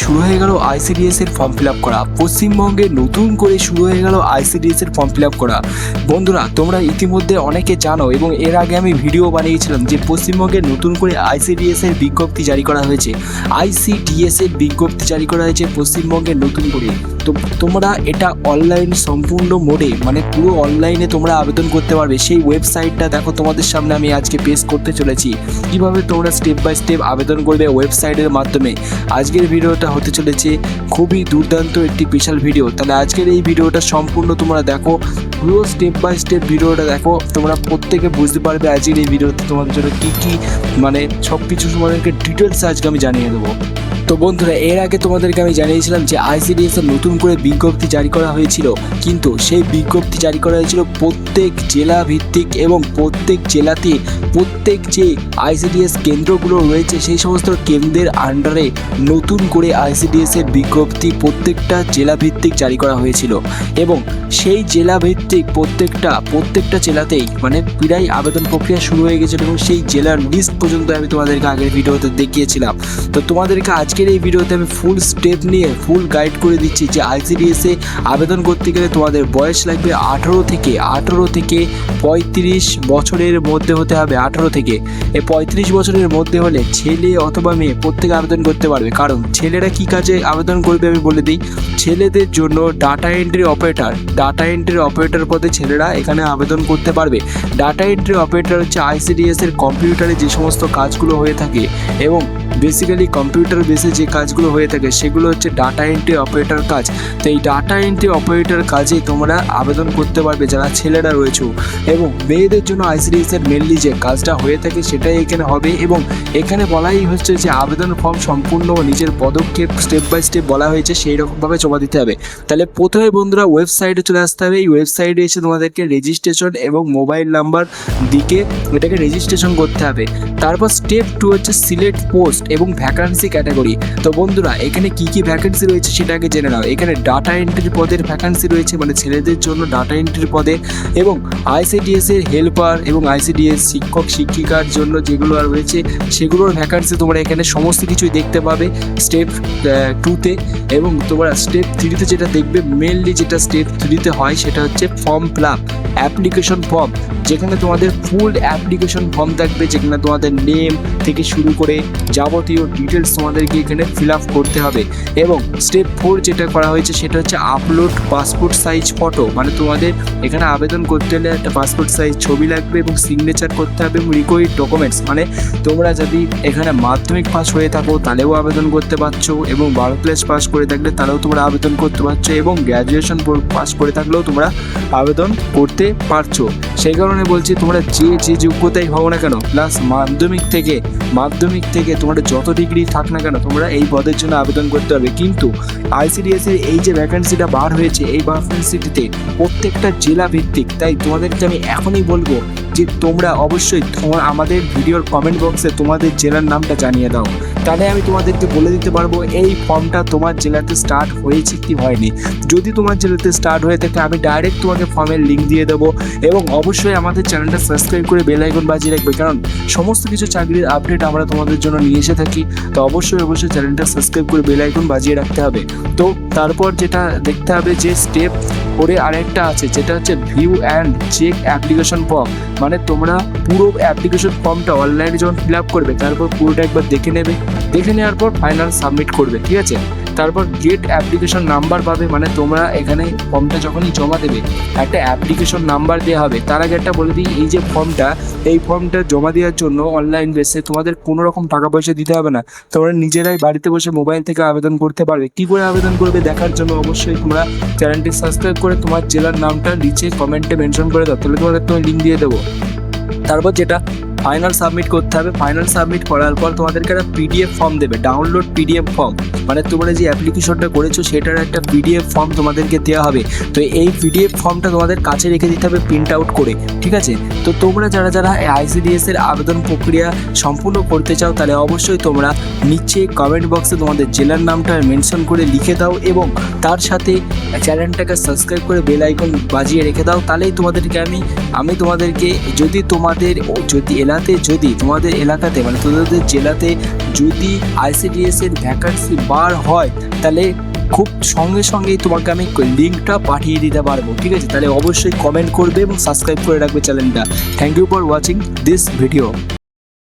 শুরু হয়ে গেল আইসিডিএস এর ফর্ম ফিল আপ করা। পশ্চিমবঙ্গে নতুন করে শুরু হয়ে গেল আইসিডিএস এর ফর্ম ফিল আপ করা। বন্ধুরা, তোমরা ইতিমধ্যে অনেকে জানো এবং এর আগে আমি ভিডিও বানিয়েছিলাম যে পশ্চিমবঙ্গে নতুন করে আইসিডিএস এর বিজ্ঞপ্তি জারি করা হয়েছে। আইসিডিএস এর বিজ্ঞপ্তি জারি করা হয়েছে পশ্চিমবঙ্গে নতুন করে। তো তোমরা এটা অনলাইন সম্পূর্ণ মোডে, মানে পুরো অনলাইনে তোমরা আবেদন করতে পারবে। সেই ওয়েবসাইটটা দেখো তোমাদের সামনে আমি আজকে পেশ করতে চলেছি। কিভাবে তোমরা স্টেপ বাই স্টেপ আবেদন করবে ওয়েবসাইটের মাধ্যমে। আজকের ভিডিওটা হতে চলেছে খুবই দুর্দান্ত একটি স্পেশাল ভিডিও। তাহলে আজকের এই ভিডিওটা সম্পূর্ণ তোমরা দেখো, পুরো স্টেপ বাই স্টেপ ভিডিওটা দেখো, তোমরা প্রত্যেকে বুঝতে পারবে আজকের এই ভিডিওতে তোমাদের জন্য কী মানে সব কিছু তোমাদেরকে ডিটেলস আজকে আমি জানিয়ে দেবো। তো বন্ধুরা, এর আগে তোমাদেরকে আমি জানিয়েছিলাম যে আইসিডিএস এর নতুন করে বিজ্ঞপ্তি জারি করা হয়েছিল, কিন্তু সেই বিজ্ঞপ্তি জারি করা হয়েছিল প্রত্যেক জেলা ভিত্তিক এবং প্রত্যেক জেলাতে প্রত্যেক যে আইসিডিএস কেন্দ্রগুলো রয়েছে সেই সমস্ত কেন্দ্রের আন্ডারে নতুন করে আইসিডিএস এর বিজ্ঞপ্তি প্রত্যেকটা জেলা ভিত্তিক জারি করা হয়েছিল। এবং সেই জেলা ভিত্তিক প্রত্যেকটা জেলাতেই মানে প্রায় আবেদন প্রক্রিয়া শুরু হয়ে গেছিলো এবং সেই জেলার লিস্ট পর্যন্ত আমি তোমাদেরকে আগের ভিডিওতে দেখিয়েছিলাম। তো তোমাদেরকে আজকের এই ভিডিওতে আমি ফুল স্টেপ নিয়ে ফুল গাইড করে দিচ্ছি যে আইসিডিএস এ আবেদন করতে গেলে তোমাদের বয়স লাগবে 18 থেকে 35 বছরের মধ্যে হতে হবে। 18 থেকে 35 বছরের মধ্যে হলে ছেলে অথবা মেয়ে প্রত্যেকে আবেদন করতে পারবে। কারণ ছেলেরা কি কাজে আবেদন করবে আমি বলে দিই। ছেলেদের জন্য ডাটা এন্ট্রি অপারেটর পদে ছেলেরা এখানে আবেদন করতে পারবে। ডাটা এন্ট্রি অপারেটর হচ্ছে আইসিডিএস এর কম্পিউটারে যে সমস্ত কাজগুলো হয়ে থাকে এবং বেসিক্যালি কম্পিউটার বেসে যে কাজগুলো হয়ে থাকে সেগুলো হচ্ছে ডাটা এন্ট্রি অপারেটর কাজ। তো এই ডাটা এন্ট্রি অপারেটর কাজে তোমরা আবেদন করতে পারবে যারা ছেলেরা রয়েছে। এবং মেয়েদের জন্য আইসিডিএস এর মেনলি যে কাজটা হয়ে থাকে সেটাই এখানে হবে। এবং এখানে বলাই হচ্ছে যে আবেদন ফর্ম সম্পূর্ণ নিজের পদক্ষেপ স্টেপ বাই স্টেপ বলা হয়েছে সেই রকমভাবে জমা দিতে হবে। তাহলে প্রথমে বন্ধুরা ওয়েবসাইটে চলে আসতে হবে। এই ওয়েবসাইটে এসে তোমাদেরকে রেজিস্ট্রেশন এবং মোবাইল নাম্বার দিকে এটাকে রেজিস্ট্রেশন করতে হবে। তারপর স্টেপ 2 হচ্ছে সিলেক্ট পোস্ট এবং ভ্যাকান্সি ক্যাটাগরি। তো বন্ধুরা, এখানে কি ভ্যাকান্সি রয়েছে সেটা আগে জেনে নাও। এখানে ডাটা এন্ট্রি পদের ভ্যাকান্সি রয়েছে, মানে ছেলেদের জন্য ডাটা এন্ট্রি পদে, এবং আইসিডিএস এর হেল্পার এবং আইসিডিএস শিক্ষক শিক্ষিকার জন্য যেগুলো আর রয়েছে সেগুলোর ভ্যাকান্সি তোমরা এখানে সমস্ত কিছুই দেখতে পাবে স্টেপ 2তে। এবং তোমরা স্টেপ 3তে যেটা দেখবে, মেনলি যেটা স্টেপ 3তে হয় সেটা হচ্ছে form fill up, application form, যেখানে তোমাদের ফুল অ্যাপ্লিকেশন ফর্ম থাকবে, যেখানে তোমাদের নেম থেকে শুরু করে যাবতীয় ডিটেলস তোমাদেরকে এখানে ফিল আপ করতে হবে। এবং স্টেপ 4 যেটা করা হয়েছে সেটা হচ্ছে আপলোড পাসপোর্ট সাইজ ফটো, মানে তোমাদের এখানে আবেদন করতে হলে একটা পাসপোর্ট সাইজ ছবি লাগবে এবং সিগনেচার করতে হবে এবং রিকোয়ার্ড ডকুমেন্টস, মানে তোমরা যদি এখানে মাধ্যমিক পাস হয়ে থাকো তাহলেও আবেদন করতে পারছো, এবং 12 ক্লাস পাস করে থাকলে তাহলেও তোমরা আবেদন করতে পারছো, এবং গ্র্যাজুয়েশন পাস করে থাকলেও তোমরা আবেদন করতে পারছো। সেই কারণে বলছি তোমরা যে যোগ্যতাই হও না কেন, প্লাস মাধ্যমিক থেকে তোমার যত ডিগ্রি থাক না কেন তোমরা এই পদের জন্য আবেদন করতে হবে। কিন্তু আইসিডিএস এর এই যে ভ্যাকান্সিটা বার হয়েছে এই ভ্যাকান্সিটিতে প্রত্যেকটা জেলা ভিত্তিক। তাই তোমাদেরকে আমি এখনই বলবো যে তোমরা অবশ্যই আমাদের ভিডিওর কমেন্ট বক্সে তোমাদের জেলার নামটা জানিয়ে দাও, তাহলে আমি তোমাদেরকে বলে দিতে পারবো এই ফর্মটা তোমার জেলাতে স্টার্ট হয়েছে কি হয়নি। যদি তোমার জেলাতে স্টার্ট হয়ে থাকে আমি ডাইরেক্ট তোমাকে ফর্মের লিঙ্ক দিয়ে দেবো। এবং অবশ্যই আমাদের চ্যানেলটা সাবস্ক্রাইব করে বেল আইকন বাজিয়ে রাখবে, কারণ সমস্ত কিছু চাকরির আপডেট আমরা তোমাদের জন্য নিয়ে এসে থাকি। তো অবশ্যই চ্যানেলটা সাবস্ক্রাইব করে বেল আইকন বাজিয়ে রাখতে হবে। তো তারপর যেটা দেখতে হবে যে স্টেপ 4 আরেকটা আছে যেটা হচ্ছে view and check application form, মানে তোমরা পুরো অ্যাপ্লিকেশন ফর্মটা অনলাইনে যখন ফিল আপ করবে তারপর পুরোটা একবার দেখে নেওয়ার পর ফাইনাল সাবমিট করবে, ঠিক আছে। তারপর গেট অ্যাপ্লিকেশন নাম্বার পাবে, মানে তোমরা এখানে ফর্মটা যখনই জমা দেবে একটা অ্যাপ্লিকেশন নাম্বার দেওয়া হবে। তার আগে একটা বলে দিই, এই যে এই ফর্মটা জমা দেওয়ার জন্য অনলাইন বেসে তোমাদের কোনো রকম টাকা পয়সা দিতে হবে না। তোমরা নিজেরাই বাড়িতে বসে মোবাইল থেকে আবেদন করতে পারবে। কী করে আবেদন করবে দেখার জন্য অবশ্যই তোমরা চ্যানেলটি সাবস্ক্রাইব করে তোমার জেলার নামটা নিচে কমেন্টে মেনশন করে দাও, তাহলে তোমাদের লিঙ্ক দিয়ে দেবো। তারপর যেটা ফাইনাল সাবমিট করতে হবে। ফাইনাল সাবমিট করার পর তোমাদেরকে একটা পিডিএফ ফর্ম দেবে, ডাউনলোড পিডিএফ ফর্ম, মানে তোমরা যে অ্যাপ্লিকেশনটা করেছো সেটার একটা পিডিএফ ফর্ম তোমাদেরকে দেওয়া হবে। তো এই পিডিএফ ফর্মটা তোমাদের কাছে রেখে দিতে হবে প্রিন্ট আউট করে, ঠিক আছে। তো তোমরা যারা আইসিডিএস এর আবেদন প্রক্রিয়া সম্পূর্ণ করতে চাও তাহলে অবশ্যই তোমরা নিচে কমেন্ট বক্সে তোমাদের জেলার নামটা মেনশন করে লিখে দাও এবং তার সাথে চ্যানেলটাকে সাবস্ক্রাইব করে বেল আইকন বাজিয়ে রেখে দাও। তাহলেই তোমাদেরকে আমি তোমাদেরকে যদি তোমাদের এলাকাতে মানে তোমাদের জেলাতে যদি আইসিডিএস এর ভ্যাকান্সি বার হয় তাহলে খুব সঙ্গে সঙ্গেই তোমাকে আমি লিঙ্কটা পাঠিয়ে দিতে পারবো, ঠিক আছে? তাহলে অবশ্যই কমেন্ট করবে এবং সাবস্ক্রাইব করে রাখবে চ্যানেলটা। Thank you for watching this video.